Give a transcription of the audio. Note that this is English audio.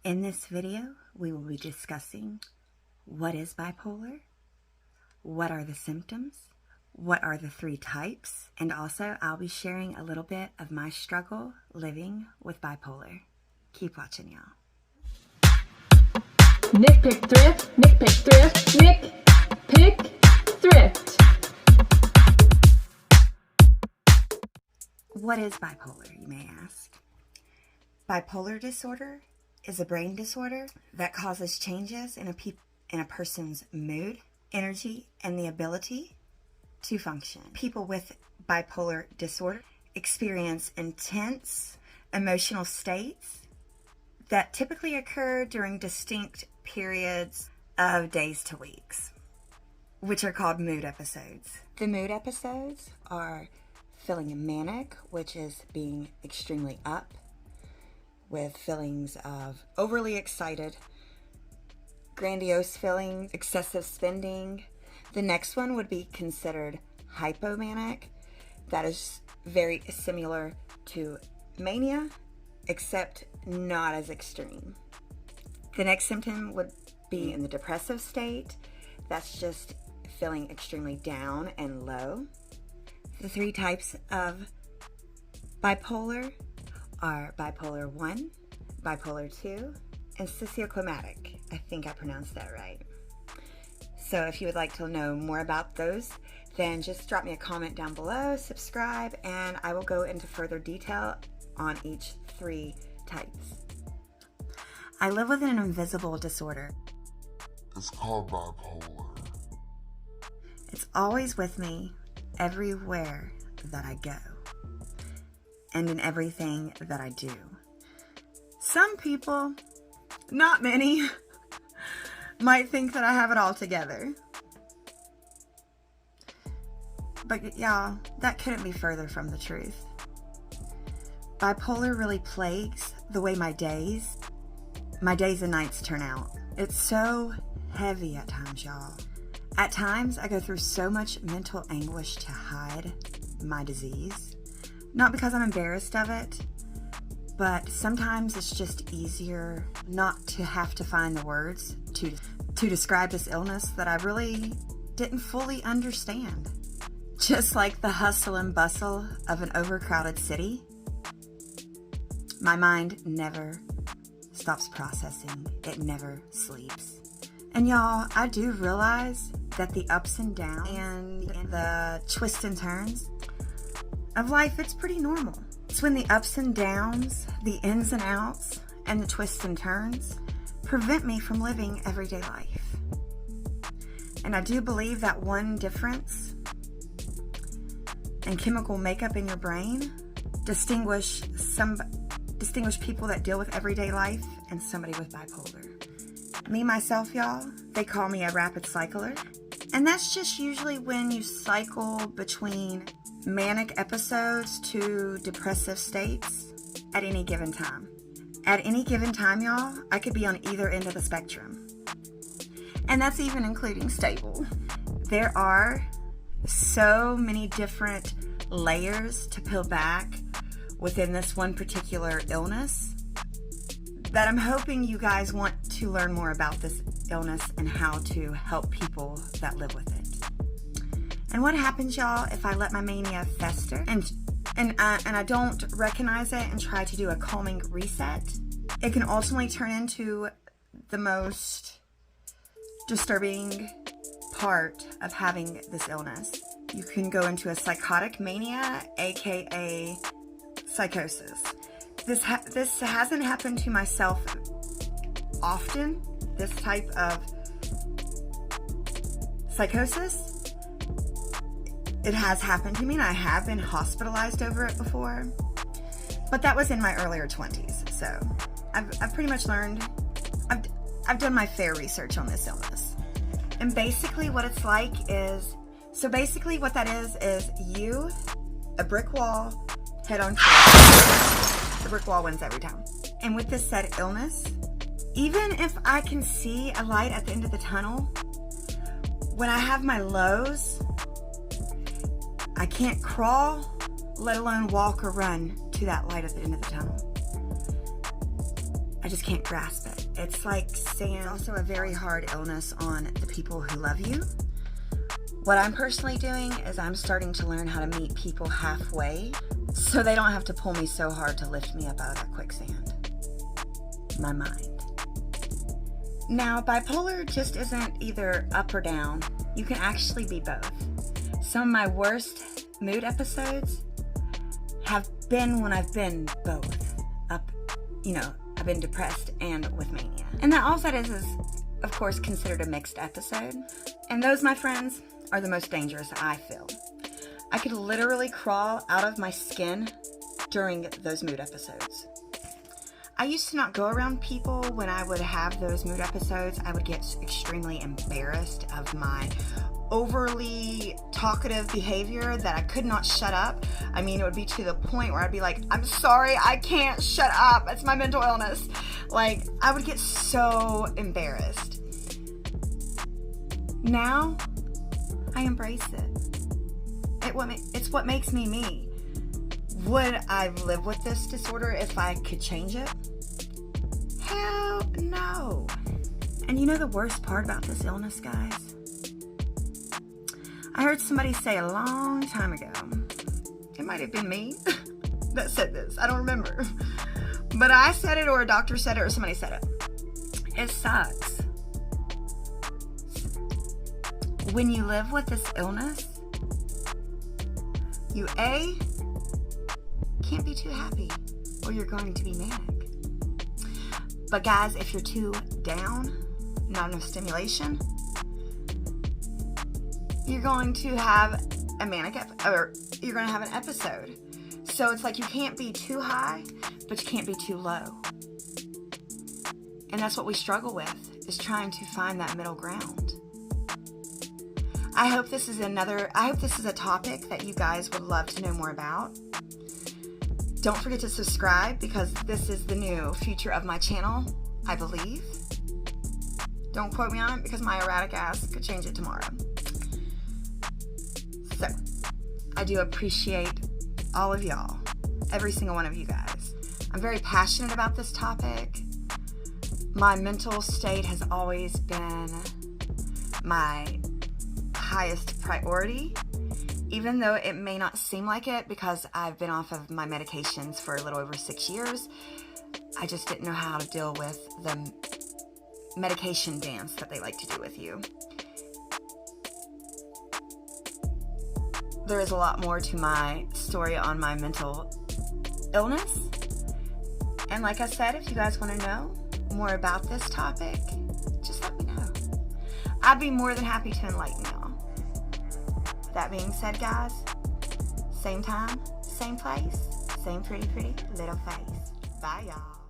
In this video, we will be discussing what is bipolar, what are the symptoms, what are the 3 types, and also I'll be sharing a little bit of my struggle living with bipolar. Keep watching, y'all. Nikpikthrift, nikpikthrift, nikpikthrift. What is bipolar, you may ask? Bipolar disorder is a brain disorder that causes changes in a person's mood, energy, and the ability to function. People with bipolar disorder experience intense emotional states that typically occur during distinct periods of days to weeks, which are called mood episodes. The mood episodes are feeling manic, which is being extremely up, with feelings of overly excited, grandiose feelings, excessive spending. The next one would be considered hypomanic. That is very similar to mania, except not as extreme. The next symptom would be in the depressive state. That's just feeling extremely down and low. The 3 types of bipolar are bipolar 1, bipolar 2, and socioclimatic. I think I pronounced that right. So if you would like to know more about those, then just drop me a comment down below, subscribe, and I will go into further detail on each 3 types. I live with an invisible disorder. It's called bipolar. It's always with me everywhere that I go and in everything that I do. Some people, not many, might think that I have it all together. But y'all, that couldn't be further from the truth. Bipolar really plagues the way my days and nights turn out. It's so heavy at times, y'all. At times, I go through so much mental anguish to hide my disease. Not because I'm embarrassed of it, but sometimes it's just easier not to have to find the words to describe this illness that I really didn't fully understand. Just like the hustle and bustle of an overcrowded city, my mind never stops processing. It never sleeps. And y'all, I do realize that the ups and downs and the twists and turns of life, it's pretty normal. It's when the ups and downs, the ins and outs, and the twists and turns prevent me from living everyday life. And I do believe that one difference in chemical makeup in your brain distinguish people that deal with everyday life and somebody with bipolar. Me, myself, y'all, they call me a rapid cycler. And that's just usually when you cycle between manic episodes to depressive states at any given time. At any given time, y'all, I could be on either end of the spectrum. And that's even including stable. There are so many different layers to peel back within this one particular illness that I'm hoping you guys want to learn more about this illness and how to help people that live with it. And what happens, y'all, if I let my mania fester and I don't recognize it and try to do a calming reset? It can ultimately turn into the most disturbing part of having this illness. You can go into a psychotic mania, aka psychosis. This hasn't happened to myself often, this type of psychosis. It has happened to me, and I have been hospitalized over it before, but that was in my earlier 20s. So I've pretty much learned, I've done my fair research on this illness. And basically what it's like is, what that is you, a brick wall, head on straight. The brick wall wins every time. And with this said illness, even if I can see a light at the end of the tunnel, when I have my lows, I can't crawl, let alone walk or run to that light at the end of the tunnel. I just can't grasp it. It's like sand. It's also a very hard illness on the people who love you. What I'm personally doing is I'm starting to learn how to meet people halfway so they don't have to pull me so hard to lift me up out of that quicksand. My mind. Now, bipolar just isn't either up or down. You can actually be both. Some of my worst mood episodes have been when I've been both. I've been depressed and with mania. And all that is of course, considered a mixed episode. And those, my friends, are the most dangerous, I feel. I could literally crawl out of my skin during those mood episodes. I used to not go around people when I would have those mood episodes. I would get extremely embarrassed of my overly talkative behavior that I could not shut up. I mean, it would be to the point where I'd be like, I'm sorry, I can't shut up. It's my mental illness. Like, I would get so embarrassed. Now, I embrace it. It's what makes me me. Would I live with this disorder if I could change it? Hell no. And you know the worst part about this illness, guys? I heard somebody say a long time ago, it might have been me that said this, I don't remember, but I said it, or a doctor said it, or somebody said it. It sucks. When you live with this illness, you can't be too happy, or you're going to be manic. But guys, if you're too down, not enough stimulation, you're going to have a manic you're going to have an episode. So it's like you can't be too high, but you can't be too low. And that's what we struggle with, is trying to find that middle ground. I hope this is a topic that you guys would love to know more about. Don't forget to subscribe, because this is the new future of my channel, I believe. Don't quote me on it, because my erratic ass could change it tomorrow. So, I do appreciate all of y'all, every single one of you guys. I'm very passionate about this topic. My mental state has always been my highest priority, even though it may not seem like it, because I've been off of my medications for a little over 6 years. I just didn't know how to deal with the medication dance that they like to do with you. There is a lot more to my story on my mental illness. And like I said, if you guys want to know more about this topic, just let me know. I'd be more than happy to enlighten y'all. That being said, guys, same time, same place, same pretty little face. Bye, y'all.